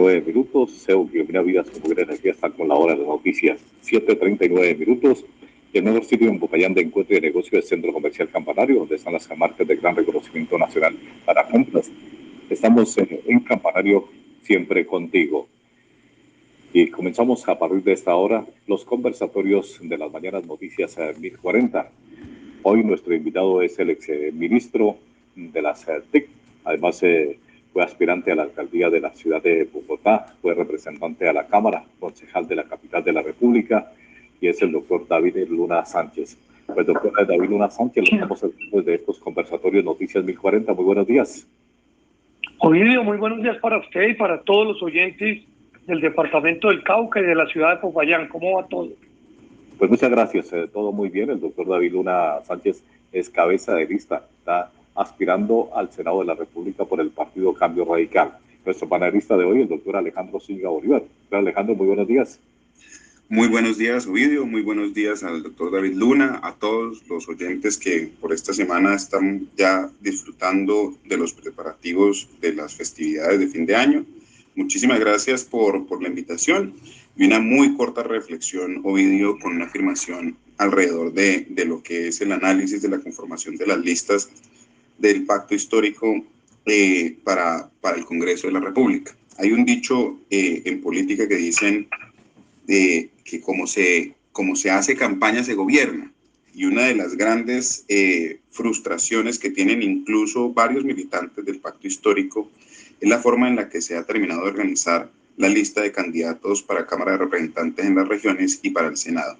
7:39 minutos. SEO Bienvenida Vidas como Gran Energía está con la hora de noticias. 7:39 minutos. Y el mejor sitio en Popayán de encuentro y de negocio es Centro Comercial Campanario, donde están las marcas de gran reconocimiento nacional para compras. Estamos en Campanario, siempre contigo. Y comenzamos a partir de esta hora los conversatorios de las mañanas noticias 1040. Hoy nuestro invitado es el exministro de las TIC. Además, fue aspirante a la alcaldía de la ciudad de Bogotá, fue representante a la Cámara, concejal de la capital de la República, y es el doctor David Luna Sánchez. Pues doctor David Luna Sánchez, lo estamos haciendo de estos conversatorios Noticias 1040. Muy buenos días. Ovidio, muy buenos días para usted y para todos los oyentes del departamento del Cauca y de la ciudad de Popayán. ¿Cómo va todo? Pues muchas gracias, todo muy bien. El doctor David Luna Sánchez es cabeza de lista, está aspirando al Senado de la República por el Partido Cambio Radical. Nuestro panelista de hoy, el doctor Alejandro Silva Bolívar. Doctor Alejandro, muy buenos días. Muy buenos días, Ovidio. Muy buenos días al doctor David Luna, a todos los oyentes que por esta semana están ya disfrutando de los preparativos de las festividades de fin de año. Muchísimas gracias por la invitación y una muy corta reflexión, Ovidio, con una afirmación alrededor de lo que es el análisis de la conformación de las listas del pacto histórico para el Congreso de la República. Hay un dicho en política que dicen que como se hace campaña se gobierna, y una de las grandes frustraciones que tienen incluso varios militantes del pacto histórico es la forma en la que se ha terminado de organizar la lista de candidatos para Cámara de Representantes en las regiones y para el Senado,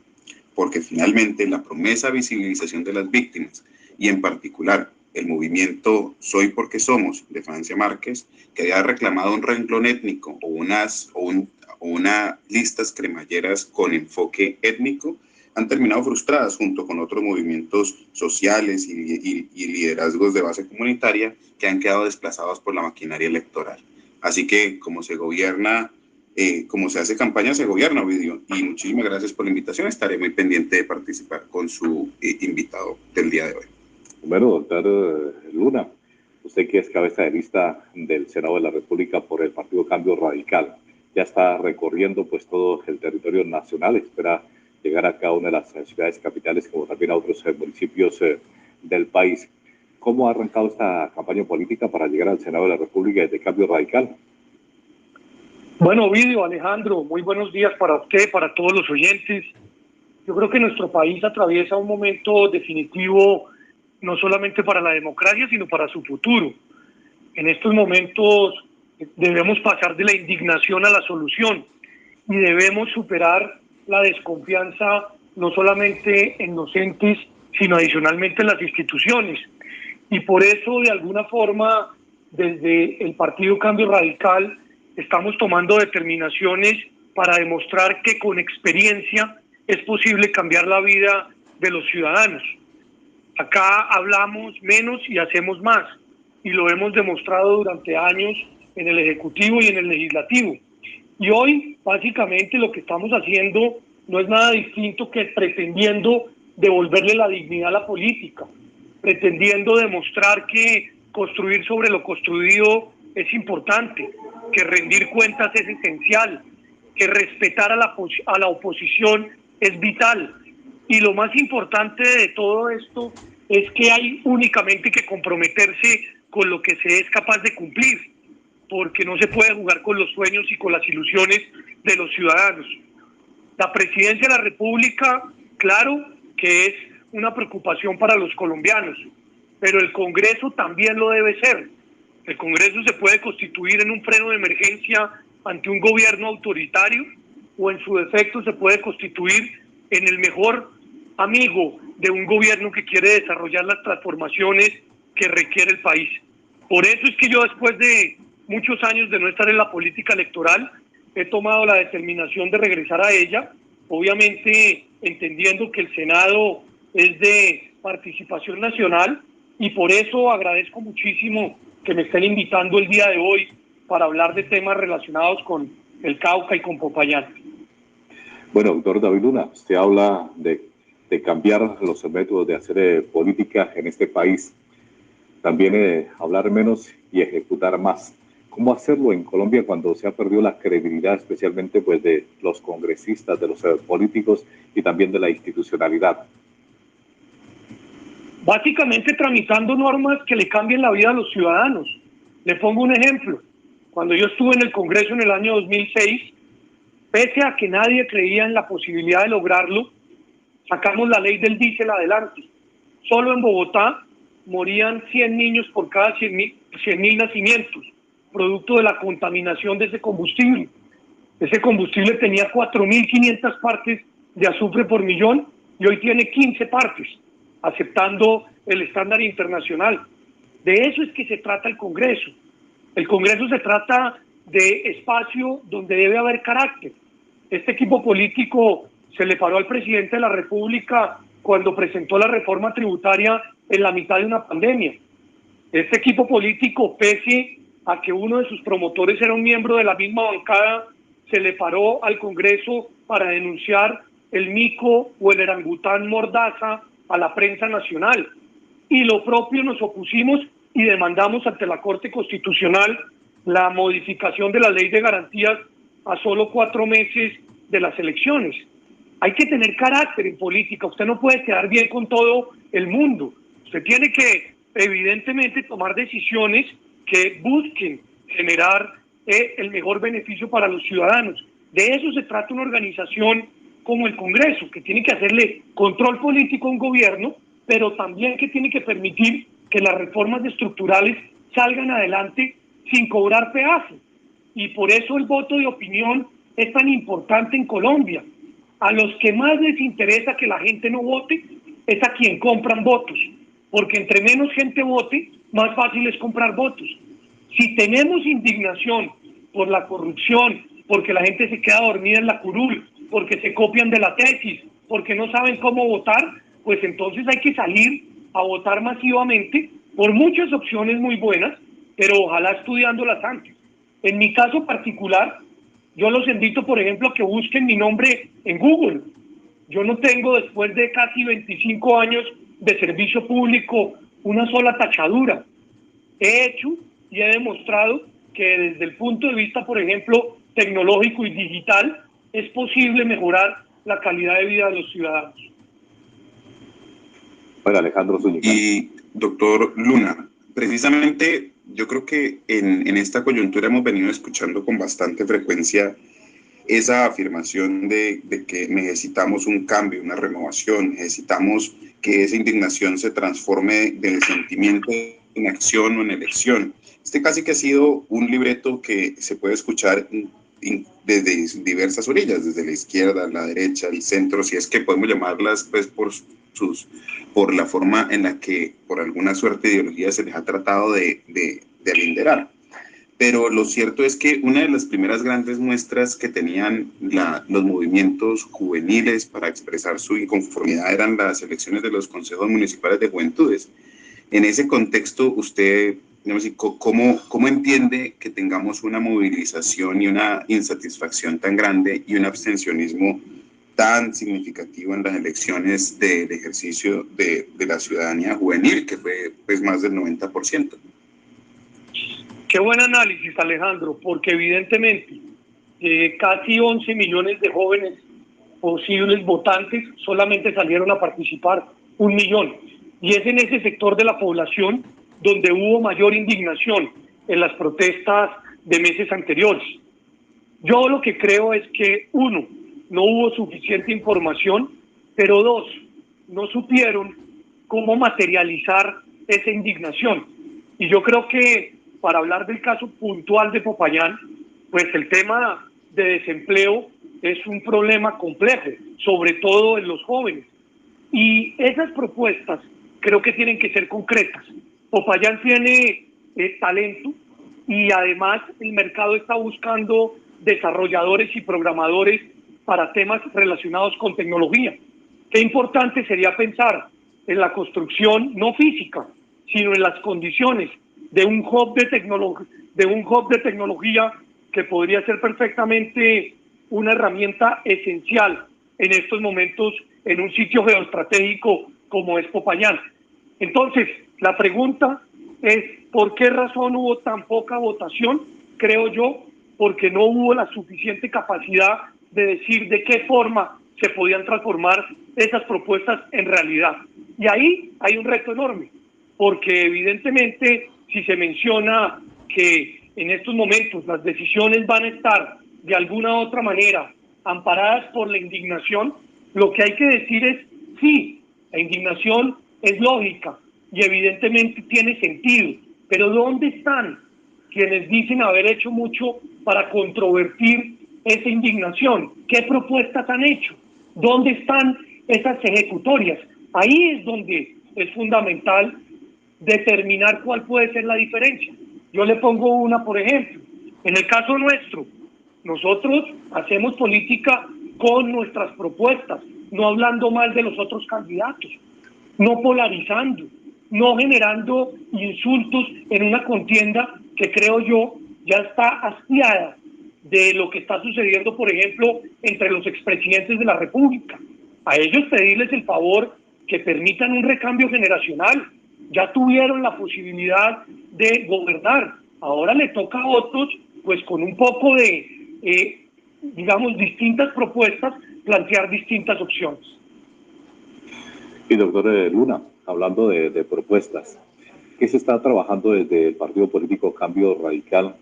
porque finalmente la promesa de visibilización de las víctimas, y en particular el movimiento Soy Porque Somos de Francia Márquez, que había reclamado un renglón étnico o unas listas cremalleras con enfoque étnico, han terminado frustradas junto con otros movimientos sociales y liderazgos de base comunitaria que han quedado desplazados por la maquinaria electoral. Así que como se gobierna, como se hace campaña, se gobierna, Ovidio. Y muchísimas gracias por la invitación. Estaré muy pendiente de participar con su invitado del día de hoy. Bueno, doctor Luna, usted que es cabeza de lista del Senado de la República por el Partido Cambio Radical, ya está recorriendo pues todo el territorio nacional, espera llegar a cada una de las ciudades capitales como también a otros municipios del país. ¿Cómo ha arrancado esta campaña política para llegar al Senado de la República desde Cambio Radical? Bueno, Ovidio, Alejandro, muy buenos días para usted, para todos los oyentes. Yo creo que nuestro país atraviesa un momento definitivo, no solamente para la democracia, sino para su futuro. En estos momentos debemos pasar de la indignación a la solución y debemos superar la desconfianza no solamente en los entes, sino adicionalmente en las instituciones. Y por eso, de alguna forma, desde el Partido Cambio Radical, estamos tomando determinaciones para demostrar que con experiencia es posible cambiar la vida de los ciudadanos. Acá hablamos menos y hacemos más, y lo hemos demostrado durante años en el Ejecutivo y en el Legislativo. Y hoy, básicamente, lo que estamos haciendo no es nada distinto que pretendiendo devolverle la dignidad a la política, pretendiendo demostrar que construir sobre lo construido es importante, que rendir cuentas es esencial, que respetar a la oposición es vital. Y lo más importante de todo esto es que hay únicamente que comprometerse con lo que se es capaz de cumplir, porque no se puede jugar con los sueños y con las ilusiones de los ciudadanos. La presidencia de la República, claro que es una preocupación para los colombianos, pero el Congreso también lo debe ser. El Congreso se puede constituir en un freno de emergencia ante un gobierno autoritario, o en su defecto se puede constituir en el mejor amigo de un gobierno que quiere desarrollar las transformaciones que requiere el país. Por eso es que yo, después de muchos años de no estar en la política electoral, he tomado la determinación de regresar a ella, obviamente entendiendo que el Senado es de participación nacional, y por eso agradezco muchísimo que me estén invitando el día de hoy para hablar de temas relacionados con el Cauca y con Popayán. Bueno, doctor David Luna, usted habla de cambiar los métodos de hacer política en este país, también hablar menos y ejecutar más. ¿Cómo hacerlo en Colombia cuando se ha perdido la credibilidad, especialmente pues de los congresistas, de los políticos y también de la institucionalidad? Básicamente tramitando normas que le cambien la vida a los ciudadanos. Le pongo un ejemplo. Cuando yo estuve en el Congreso en el año 2006, pese a que nadie creía en la posibilidad de lograrlo, sacamos la ley del diésel adelante. Solo en Bogotá morían 100 niños por cada 100.000 nacimientos, producto de la contaminación de ese combustible. Ese combustible tenía 4.500 partes de azufre por millón y hoy tiene 15 partes, aceptando el estándar internacional. De eso es que se trata el Congreso. El Congreso se trata de espacio donde debe haber carácter. Este equipo político se le paró al presidente de la República cuando presentó la reforma tributaria en la mitad de una pandemia. Este equipo político, pese a que uno de sus promotores era un miembro de la misma bancada, se le paró al Congreso para denunciar el mico o el orangután mordaza a la prensa nacional. Y lo propio nos opusimos y demandamos ante la Corte Constitucional la modificación de la Ley de Garantías a solo 4 meses de las elecciones. Hay que tener carácter en política, usted no puede quedar bien con todo el mundo. Usted tiene que, evidentemente, tomar decisiones que busquen generar el mejor beneficio para los ciudadanos. De eso se trata una organización como el Congreso, que tiene que hacerle control político a un gobierno, pero también que tiene que permitir que las reformas estructurales salgan adelante sin cobrar peaje. Y por eso el voto de opinión es tan importante en Colombia. A los que más les interesa que la gente no vote es a quien compran votos, porque entre menos gente vote, más fácil es comprar votos. Si tenemos indignación por la corrupción, porque la gente se queda dormida en la curul, porque se copian de la tesis, porque no saben cómo votar, pues entonces hay que salir a votar masivamente por muchas opciones muy buenas, pero ojalá estudiándolas antes. En mi caso particular, yo los invito, por ejemplo, a que busquen mi nombre en Google. Yo no tengo, después de casi 25 años de servicio público, una sola tachadura. He hecho y he demostrado que desde el punto de vista, por ejemplo, tecnológico y digital, es posible mejorar la calidad de vida de los ciudadanos. Bueno, Alejandro Zúñiga. Y doctor Luna, precisamente yo creo que en esta coyuntura hemos venido escuchando con bastante frecuencia esa afirmación de que necesitamos un cambio, una renovación, necesitamos que esa indignación se transforme del sentimiento en acción o en elección. Este casi que ha sido un libreto que se puede escuchar desde diversas orillas, desde la izquierda, la derecha, el centro, si es que podemos llamarlas pues por la forma en la que por alguna suerte de ideología se les ha tratado de alinderar. Pero lo cierto es que una de las primeras grandes muestras que tenían los movimientos juveniles para expresar su inconformidad eran las elecciones de los consejos municipales de juventudes. En ese contexto, usted, ¿cómo entiende que tengamos una movilización y una insatisfacción tan grande y un abstencionismo tan significativo en las elecciones del ejercicio de la ciudadanía juvenil, que fue pues más del 90%? Qué buen análisis, Alejandro, porque evidentemente casi 11 millones de jóvenes posibles votantes solamente salieron a participar 1 millón. Y es en ese sector de la población donde hubo mayor indignación en las protestas de meses anteriores. Yo lo que creo es que, 1, no hubo suficiente información, pero 2, no supieron cómo materializar esa indignación. Y yo creo que para hablar del caso puntual de Popayán, pues el tema de desempleo es un problema complejo, sobre todo en los jóvenes. Y esas propuestas creo que tienen que ser concretas. Popayán tiene talento y además el mercado está buscando desarrolladores y programadores para temas relacionados con tecnología. Qué importante sería pensar en la construcción no física, sino en las condiciones de un hub de tecnología que podría ser perfectamente una herramienta esencial en estos momentos en un sitio geoestratégico como es Popayán. Entonces, la pregunta es, ¿por qué razón hubo tan poca votación? creo yo, porque no hubo la suficiente capacidad de decir de qué forma se podían transformar esas propuestas en realidad. Y ahí hay un reto enorme, porque evidentemente si se menciona que en estos momentos las decisiones van a estar de alguna u otra manera amparadas por la indignación, lo que hay que decir es, sí, la indignación es lógica y evidentemente tiene sentido, pero ¿dónde están quienes dicen haber hecho mucho para controvertir esa indignación? ¿Qué propuestas han hecho? ¿Dónde están esas ejecutorias? Ahí es donde es fundamental determinar cuál puede ser la diferencia. Yo le pongo una, por ejemplo, en el caso nuestro, nosotros hacemos política con nuestras propuestas, no hablando mal de los otros candidatos, no polarizando, no generando insultos en una contienda que creo yo ya está hastiada de lo que está sucediendo, por ejemplo, entre los expresidentes de la República. A ellos pedirles el favor que permitan un recambio generacional. Ya tuvieron la posibilidad de gobernar. Ahora le toca a otros, pues con un poco de, digamos, distintas propuestas, plantear distintas opciones. Y doctor Luna, hablando de propuestas, ¿qué se está trabajando desde el partido político Cambio Radical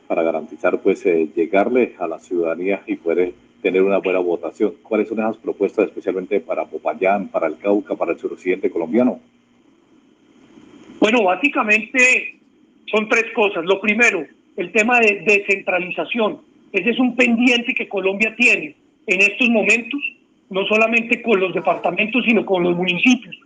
para garantizar pues llegarle a la ciudadanía y poder tener una buena votación? ¿Cuáles son esas propuestas especialmente para Popayán, para el Cauca, para el suroccidente colombiano? Bueno, básicamente son tres cosas. Lo primero, el tema de descentralización. Ese es un pendiente que Colombia tiene en estos momentos, no solamente con los departamentos, sino con los municipios.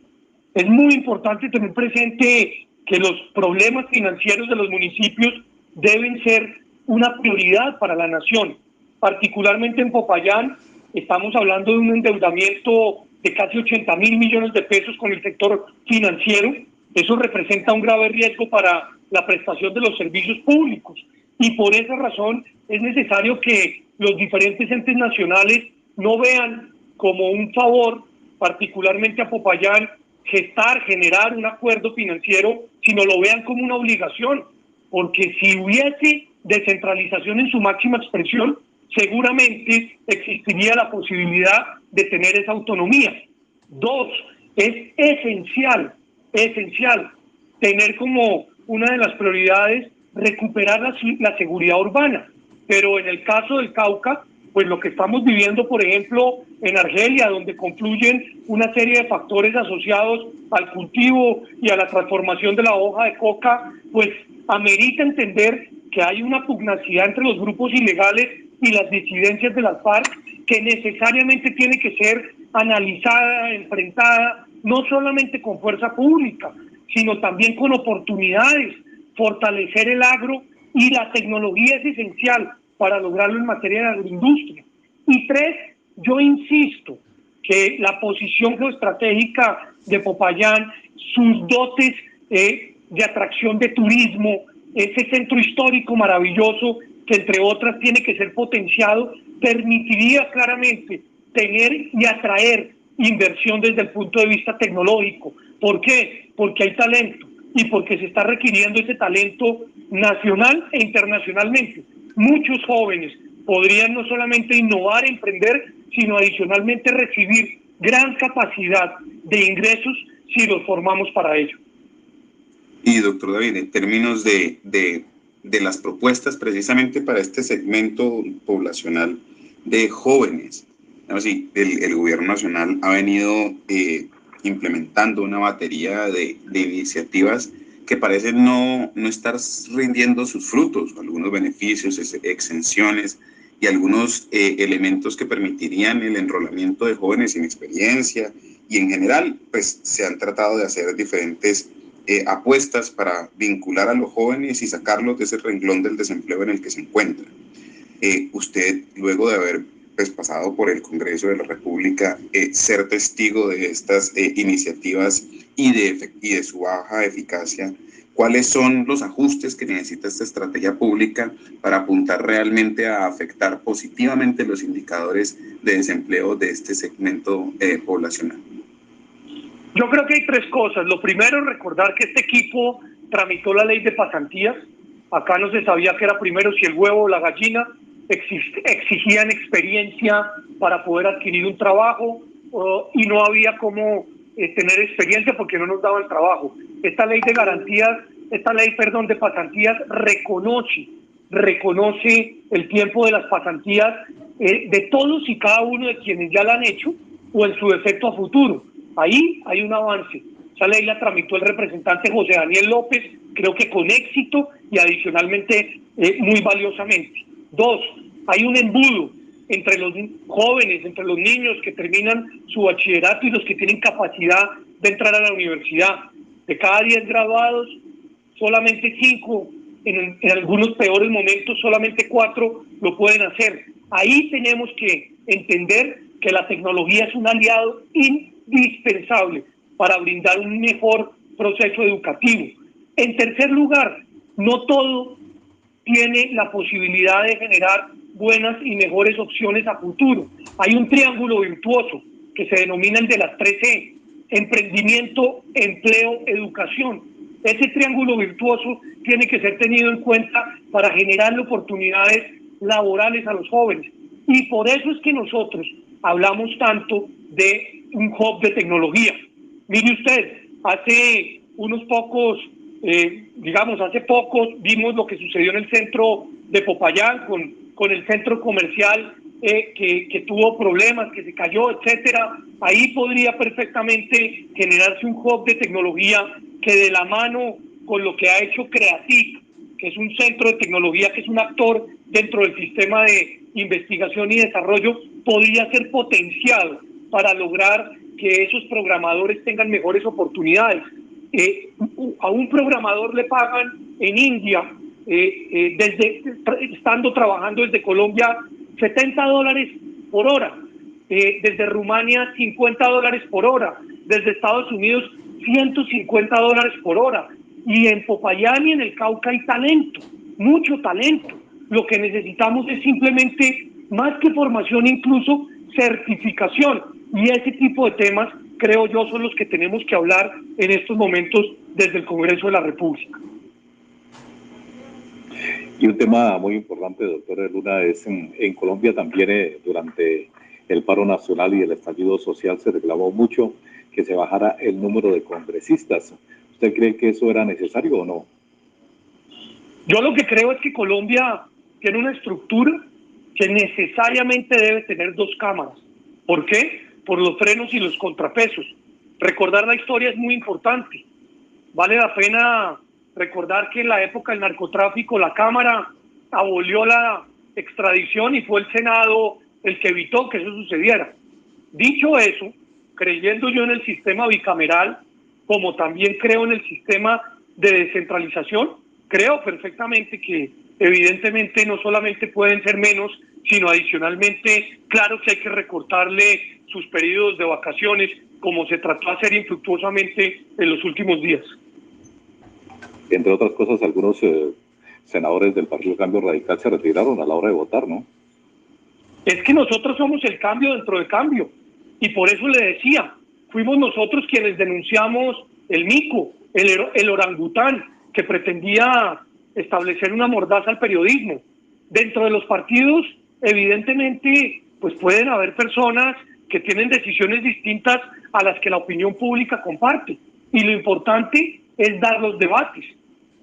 Es muy importante tener presente que los problemas financieros de los municipios deben ser una prioridad para la nación. Particularmente en Popayán, estamos hablando de un endeudamiento de casi 80.000 millones de pesos con el sector financiero. Eso representa un grave riesgo para la prestación de los servicios públicos. Y por esa razón es necesario que los diferentes entes nacionales no vean como un favor, particularmente a Popayán, generar un acuerdo financiero, sino lo vean como una obligación. Porque si hubiese descentralización en su máxima expresión, seguramente existiría la posibilidad de tener esa autonomía. Dos, es esencial tener como una de las prioridades recuperar la seguridad urbana. Pero en el caso del Cauca, pues lo que estamos viviendo, por ejemplo, en Argelia, donde confluyen una serie de factores asociados al cultivo y a la transformación de la hoja de coca, pues amerita entender que hay una pugnacidad entre los grupos ilegales y las disidencias de las FARC que necesariamente tiene que ser analizada, enfrentada, no solamente con fuerza pública, sino también con oportunidades. Fortalecer el agro y la tecnología es esencial para lograrlo en materia de agroindustria. Y tres, yo insisto que la posición geoestratégica de Popayán, sus dotes de atracción de turismo, ese centro histórico maravilloso que entre otras tiene que ser potenciado, permitiría claramente tener y atraer inversión desde el punto de vista tecnológico. ¿Por qué? Porque hay talento y porque se está requiriendo ese talento nacional e internacionalmente. Muchos jóvenes podrían no solamente innovar, emprender, sino adicionalmente recibir gran capacidad de ingresos si los formamos para ello. Y doctor David, en términos de las propuestas precisamente para este segmento poblacional de jóvenes, así, el gobierno nacional ha venido implementando una batería de iniciativas que parecen no estar rindiendo sus frutos, algunos beneficios, exenciones y algunos elementos que permitirían el enrolamiento de jóvenes sin experiencia, y en general pues se han tratado de hacer diferentes apuestas para vincular a los jóvenes y sacarlos de ese renglón del desempleo en el que se encuentran. Usted, luego de haber pues, pasado por el Congreso de la República, ser testigo de estas iniciativas y de su baja eficacia, ¿cuáles son los ajustes que necesita esta estrategia pública para apuntar realmente a afectar positivamente los indicadores de desempleo de este segmento poblacional? Yo creo que hay tres cosas. Lo primero es recordar que este equipo tramitó la ley de pasantías, Acá no se sabía qué era primero, si el huevo o la gallina. Exigían experiencia para poder adquirir un trabajo y no había cómo tener experiencia porque no nos daban trabajo. Esta ley de garantías, de pasantías reconoce el tiempo de las pasantías de todos y cada uno de quienes ya la han hecho o en su defecto a futuro. Ahí hay un avance. Esa ley la tramitó el representante José Daniel López, creo que con éxito y adicionalmente muy valiosamente. 2, hay un embudo entre los jóvenes, entre los niños que terminan su bachillerato y los que tienen capacidad de entrar a la universidad. De cada 10 graduados, solamente 5, en algunos peores momentos, solamente 4 lo pueden hacer. Ahí tenemos que entender que la tecnología es un aliado indispensable para brindar un mejor proceso educativo. En tercer lugar, no todo tiene la posibilidad de generar buenas y mejores opciones a futuro. Hay un triángulo virtuoso que se denomina el de las 3E: emprendimiento, empleo, educación. Ese triángulo virtuoso tiene que ser tenido en cuenta para generar oportunidades laborales a los jóvenes. Y por eso es que nosotros hablamos tanto de un hub de tecnología. Mire usted, hace unos pocos, hace poco vimos lo que sucedió en el centro de Popayán con el centro comercial que tuvo problemas, que se cayó, etcétera. Ahí podría perfectamente generarse un hub de tecnología que, de la mano con lo que ha hecho Creatic, que es un centro de tecnología, que es un actor dentro del sistema de investigación y desarrollo, podría ser potenciado para lograr que esos programadores tengan mejores oportunidades. A un programador le pagan en India, estando trabajando desde Colombia, $70 por hora, desde Rumania $50 por hora, desde Estados Unidos $150 por hora. Y en Popayán y en el Cauca hay talento, mucho talento. Lo que necesitamos es simplemente, más que formación, incluso certificación. Y ese tipo de temas, creo yo, son los que tenemos que hablar en estos momentos desde el Congreso de la República. Y un tema muy importante, doctor Luna, es en Colombia también durante el paro nacional y el estallido social se reclamó mucho que se bajara el número de congresistas. ¿Usted cree que eso era necesario o no? Yo lo que creo es que Colombia tiene una estructura que necesariamente debe tener 2 cámaras. ¿Por qué? Por los frenos y los contrapesos. Recordar la historia es muy importante. Vale la pena recordar que en la época del narcotráfico la Cámara abolió la extradición y fue el Senado el que evitó que eso sucediera. Dicho eso, creyendo yo en el sistema bicameral, como también creo en el sistema de descentralización, creo perfectamente que evidentemente no solamente pueden ser menos, sino adicionalmente, claro que hay que recortarle sus periodos de vacaciones, como se trató de hacer infructuosamente en los últimos días. Entre otras cosas, algunos senadores del Partido Cambio Radical se retiraron a la hora de votar, ¿no? Es que nosotros somos el cambio dentro del cambio, y por eso le decía, fuimos nosotros quienes denunciamos el mico, el orangután, que pretendía establecer una mordaza al periodismo. Dentro de los partidos, evidentemente, pues pueden haber personas que tienen decisiones distintas a las que la opinión pública comparte, y lo importante es dar los debates.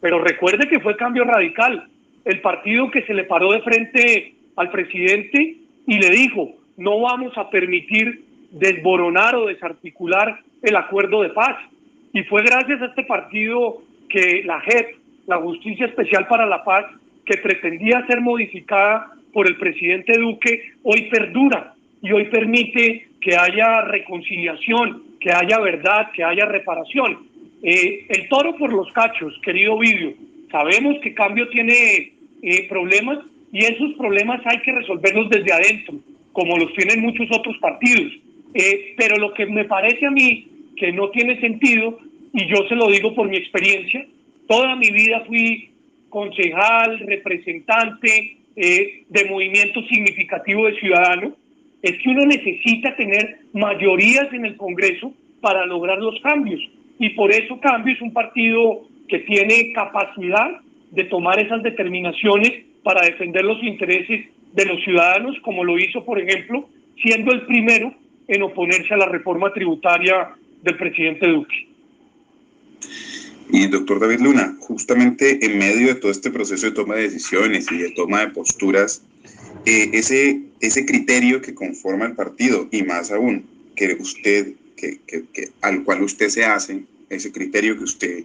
Pero recuerde que fue Cambio Radical, el partido que se le paró de frente al presidente y le dijo: no vamos a permitir desboronar o desarticular el acuerdo de paz. Y fue gracias a este partido que la JEP, la Justicia Especial para la Paz, que pretendía ser modificada por el presidente Duque, hoy perdura y hoy permite que haya reconciliación, que haya verdad, que haya reparación. El toro por los cachos, querido Ovidio. Sabemos que Cambio tiene problemas, y esos problemas hay que resolverlos desde adentro, como los tienen muchos otros partidos. Pero lo que me parece a mí que no tiene sentido, y yo se lo digo por mi experiencia, toda mi vida fui concejal, representante de movimiento significativo de ciudadanos, es que uno necesita tener mayorías en el Congreso para lograr los cambios. Y por eso Cambio es un partido que tiene capacidad de tomar esas determinaciones para defender los intereses de los ciudadanos, como lo hizo, por ejemplo, siendo el primero en oponerse a la reforma tributaria del presidente Duque. Y doctor David Luna, justamente en medio de todo este proceso de toma de decisiones y de toma de posturas, ese criterio que conforma el partido, y más aún, que usted, al cual usted se hace, ese criterio que usted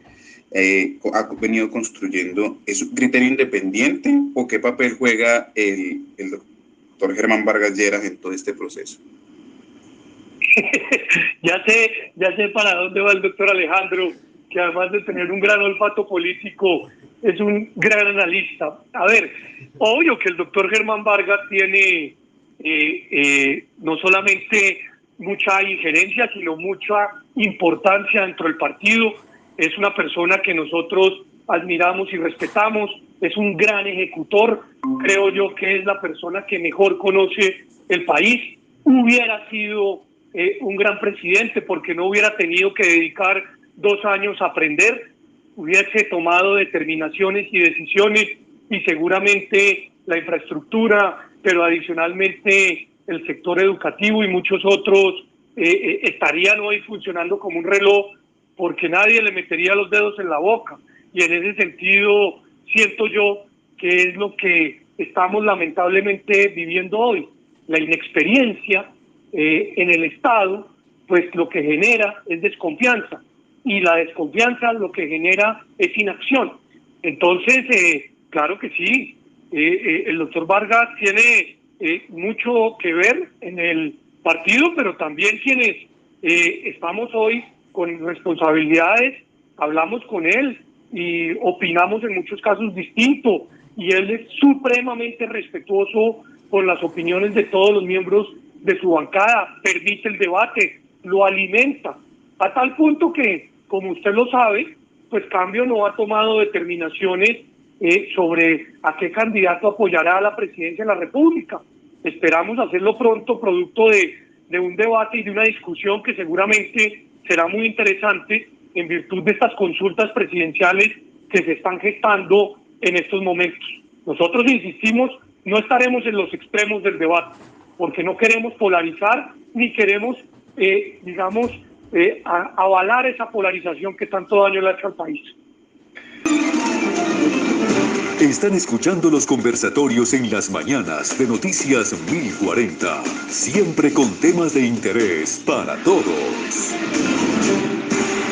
ha venido construyendo, ¿es un criterio independiente o qué papel juega el doctor Germán Vargas Lleras en todo este proceso? ya sé para dónde va el doctor Alejandro, que además de tener un gran olfato político, es un gran analista. A ver, obvio que el doctor Germán Vargas tiene no solamente mucha injerencia, sino mucha importancia dentro del partido. Es una persona que nosotros admiramos y respetamos, es un gran ejecutor, creo yo que es la persona que mejor conoce el país. Hubiera sido un gran presidente porque no hubiera tenido que dedicar 2 años a aprender, hubiese tomado determinaciones y decisiones, y seguramente la infraestructura, pero adicionalmente el sector educativo y muchos otros estarían hoy funcionando como un reloj, porque nadie le metería los dedos en la boca. Y en ese sentido siento yo que es lo que estamos lamentablemente viviendo hoy, la inexperiencia en el Estado, pues lo que genera es desconfianza, y la desconfianza lo que genera es inacción. Entonces, claro que sí, el doctor Vargas tiene mucho que ver en el partido, pero también quienes estamos hoy con responsabilidades, hablamos con él y opinamos en muchos casos distinto, y él es supremamente respetuoso con las opiniones de todos los miembros de su bancada, permite el debate, lo alimenta, a tal punto que, como usted lo sabe, pues Cambio no ha tomado determinaciones sobre a qué candidato apoyará a la presidencia de la República. Esperamos hacerlo pronto, producto de un debate y de una discusión que seguramente será muy interesante en virtud de estas consultas presidenciales que se están gestando en estos momentos. Nosotros insistimos, no estaremos en los extremos del debate, porque no queremos polarizar ni queremos, avalar esa polarización que tanto daño le ha hecho al país. Están escuchando los conversatorios en las mañanas de Noticias 1040, siempre con temas de interés para todos.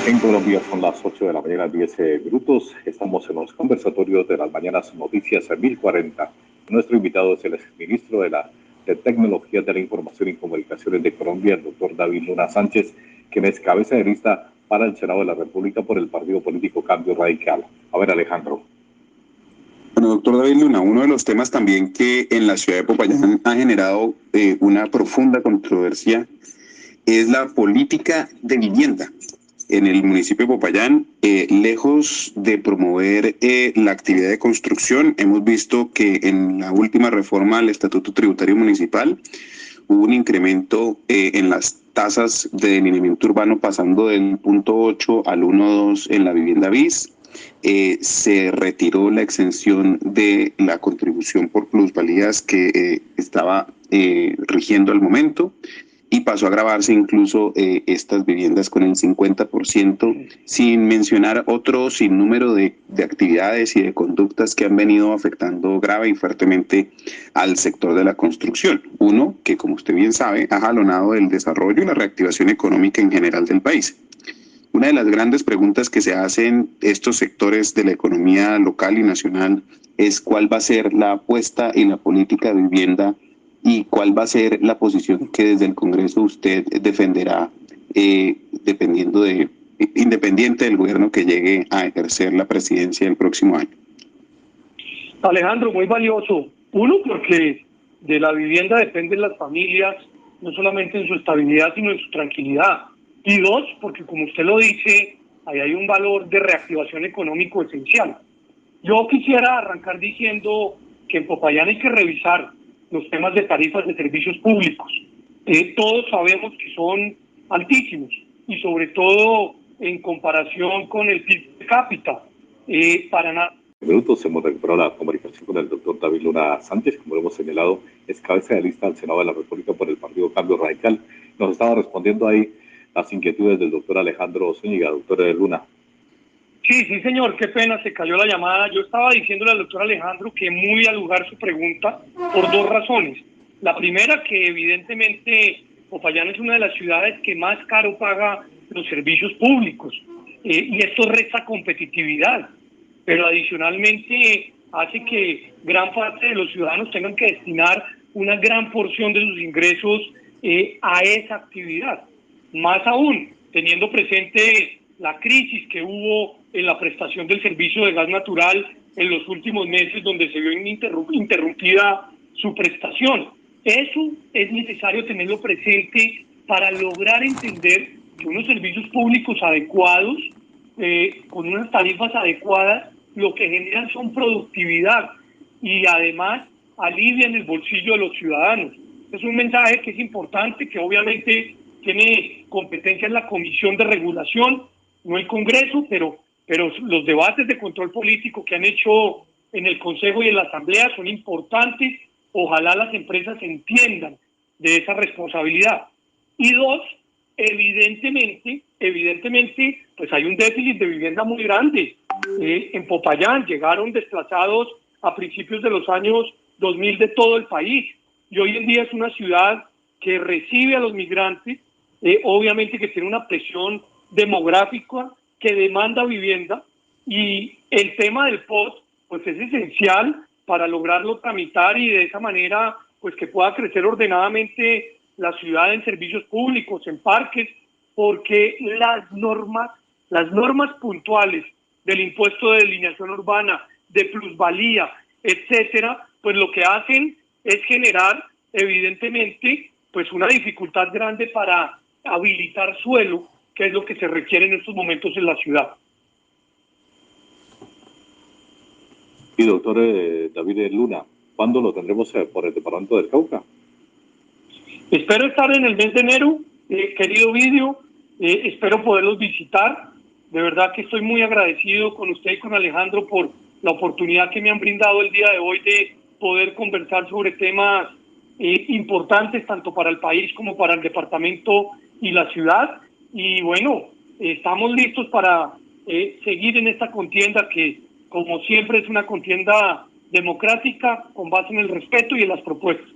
En Colombia son las 8 de la mañana, 10 minutos. Estamos en los conversatorios de las mañanas Noticias 1040. Nuestro invitado es el exministro de Tecnología de la Información y Comunicaciones de Colombia, el doctor David Luna Sánchez, quien es cabeza de lista para el Senado de la República por el partido político Cambio Radical. A ver, Alejandro. Bueno, doctor David Luna, uno de los temas también que en la ciudad de Popayán ha generado una profunda controversia es la política de vivienda. En el municipio de Popayán, lejos de promover la actividad de construcción, hemos visto que en la última reforma al Estatuto Tributario Municipal hubo un incremento en las tasas de delineamiento urbano, pasando del 0.8 al 1.2 en la vivienda bis. Se retiró la exención de la contribución por plusvalías que estaba rigiendo al momento, y pasó a grabarse incluso estas viviendas con el 50%, sin mencionar otro sinnúmero de actividades y de conductas que han venido afectando grave y fuertemente al sector de la construcción. Uno, que como usted bien sabe, ha jalonado el desarrollo y la reactivación económica en general del país. Una de las grandes preguntas que se hacen estos sectores de la economía local y nacional es cuál va a ser la apuesta y la política de vivienda, y cuál va a ser la posición que desde el Congreso usted defenderá, independiente del gobierno que llegue a ejercer la presidencia el próximo año. Alejandro, muy valioso. Uno, porque de la vivienda dependen las familias, no solamente en su estabilidad, sino en su tranquilidad. Y dos, porque como usted lo dice, ahí hay un valor de reactivación económico esencial. Yo quisiera arrancar diciendo que en Popayán hay que revisar los temas de tarifas de servicios públicos. Todos sabemos que son altísimos, y sobre todo en comparación con el PIB per cápita. Para nada Minutos hemos recuperado la comunicación con el doctor David Luna Sánchez, como lo hemos señalado, es cabeza de lista del Senado de la República por el Partido Cambio Radical. Nos estaba respondiendo ahí las inquietudes del doctor Alejandro Zúñiga. Doctor Luna. Sí, señor, qué pena, se cayó la llamada. Yo estaba diciéndole al doctor Alejandro que muy al lugar su pregunta por dos razones. La primera, que evidentemente Popayán es una de las ciudades que más caro paga los servicios públicos y esto resta competitividad, pero adicionalmente hace que gran parte de los ciudadanos tengan que destinar una gran porción de sus ingresos a esa actividad. Más aún, teniendo presente la crisis que hubo en la prestación del servicio de gas natural en los últimos meses, donde se vio interrumpida su prestación. Eso es necesario tenerlo presente para lograr entender que unos servicios públicos adecuados, con unas tarifas adecuadas, lo que generan son productividad y además alivian el bolsillo de los ciudadanos. Es un mensaje que es importante, que obviamente tiene competencia en la Comisión de Regulación, no el Congreso, pero los debates de control político que han hecho en el Consejo y en la Asamblea son importantes. Ojalá las empresas entiendan de esa responsabilidad. Y dos, evidentemente, pues hay un déficit de vivienda muy grande. En Popayán llegaron desplazados a principios de los años 2000 de todo el país, y hoy en día es una ciudad que recibe a los migrantes, obviamente que tiene una presión demográfica que demanda vivienda, y el tema del POS pues es esencial para lograrlo tramitar y de esa manera pues que pueda crecer ordenadamente la ciudad en servicios públicos, en parques, porque las normas puntuales del impuesto de delineación urbana, de plusvalía, etcétera, pues lo que hacen es generar evidentemente pues una dificultad grande para habilitar suelo, que es lo que se requiere en estos momentos en la ciudad. Y doctor David Luna, ¿cuándo lo tendremos por el departamento del Cauca? Espero estar en el mes de enero, querido Vidio, espero poderlos visitar. De verdad que estoy muy agradecido con usted y con Alejandro por la oportunidad que me han brindado el día de hoy de poder conversar sobre temas importantes tanto para el país como para el departamento y la ciudad. Y bueno, estamos listos para seguir en esta contienda que, como siempre, es una contienda democrática con base en el respeto y en las propuestas.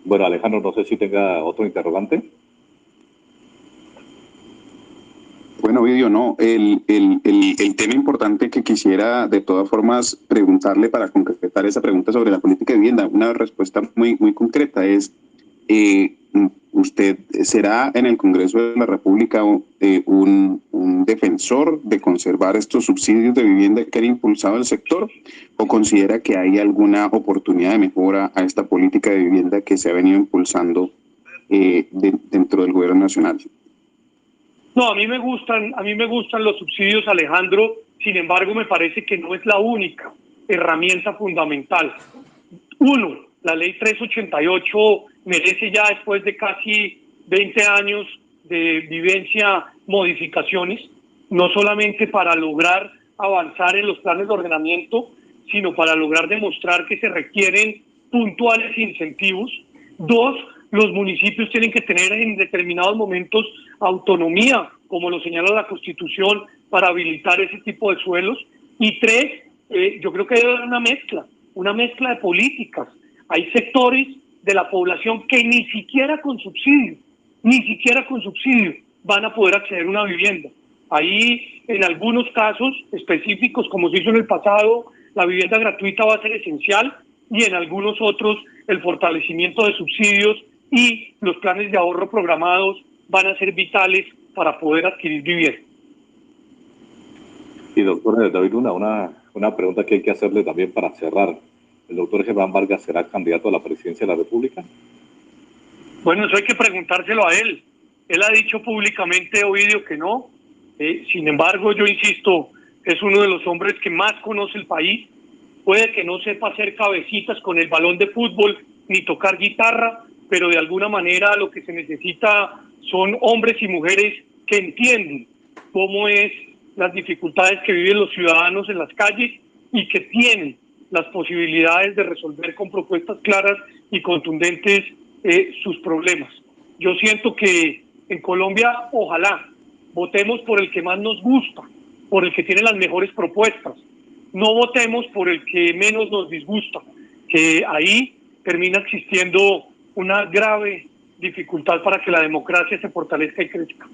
Bueno, Alejandro, no sé si tenga otro interrogante. Bueno, Vidio, no, el tema importante que quisiera de todas formas preguntarle para concretar esa pregunta sobre la política de vivienda, una respuesta muy concreta es, ¿usted será en el Congreso de la República un defensor de conservar estos subsidios de vivienda que han impulsado el sector, o considera que hay alguna oportunidad de mejora a esta política de vivienda que se ha venido impulsando dentro del gobierno nacional? No, a mí me gustan los subsidios, Alejandro. Sin embargo, me parece que no es la única herramienta fundamental. Uno, la ley 388 merece ya, después de casi 20 años de vivencia, modificaciones, no solamente para lograr avanzar en los planes de ordenamiento, sino para lograr demostrar que se requieren puntuales incentivos. Dos, los municipios tienen que tener en determinados momentos autonomía, como lo señala la Constitución, para habilitar ese tipo de suelos. Y tres, yo creo que debe haber una mezcla de políticas. Hay sectores de la población que ni siquiera con subsidio van a poder acceder a una vivienda. Ahí, en algunos casos específicos, como se hizo en el pasado, la vivienda gratuita va a ser esencial, y en algunos otros el fortalecimiento de subsidios y los planes de ahorro programados van a ser vitales para poder adquirir vivienda. Y doctor David Luna, una pregunta que hay que hacerle también para cerrar. ¿El doctor Germán Vargas será candidato a la presidencia de la República? Bueno, eso hay que preguntárselo a él. Él ha dicho públicamente, Ovidio, que no. Sin embargo, yo insisto, es uno de los hombres que más conoce el país. Puede que no sepa hacer cabecitas con el balón de fútbol ni tocar guitarra, pero de alguna manera lo que se necesita son hombres y mujeres que entienden cómo es las dificultades que viven los ciudadanos en las calles y que tiene las posibilidades de resolver con propuestas claras y contundentes sus problemas. Yo siento que en Colombia, ojalá, votemos por el que más nos gusta, por el que tiene las mejores propuestas. No votemos por el que menos nos disgusta, que ahí termina existiendo una grave dificultad para que la democracia se fortalezca y crezca.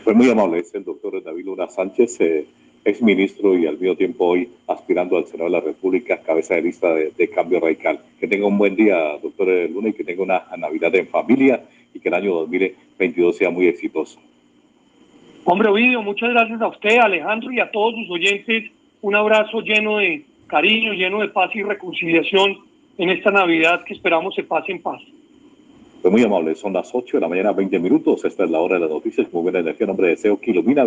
Pues muy amable, es el doctor David Luna Sánchez, exministro y al mismo tiempo hoy aspirando al Senado de la República, cabeza de lista de Cambio Radical. Que tenga un buen día, doctor Luna, y que tenga una Navidad en familia y que el año 2022 sea muy exitoso. Hombre, Ovidio, muchas gracias a usted, Alejandro, y a todos sus oyentes. Un abrazo lleno de cariño, lleno de paz y reconciliación en esta Navidad que esperamos se pase en paz. Pues muy amable, son las 8 de la mañana, 20 minutos. Esta es la hora de las noticias. Muy buena energía, nombre de Deseo que ilumina.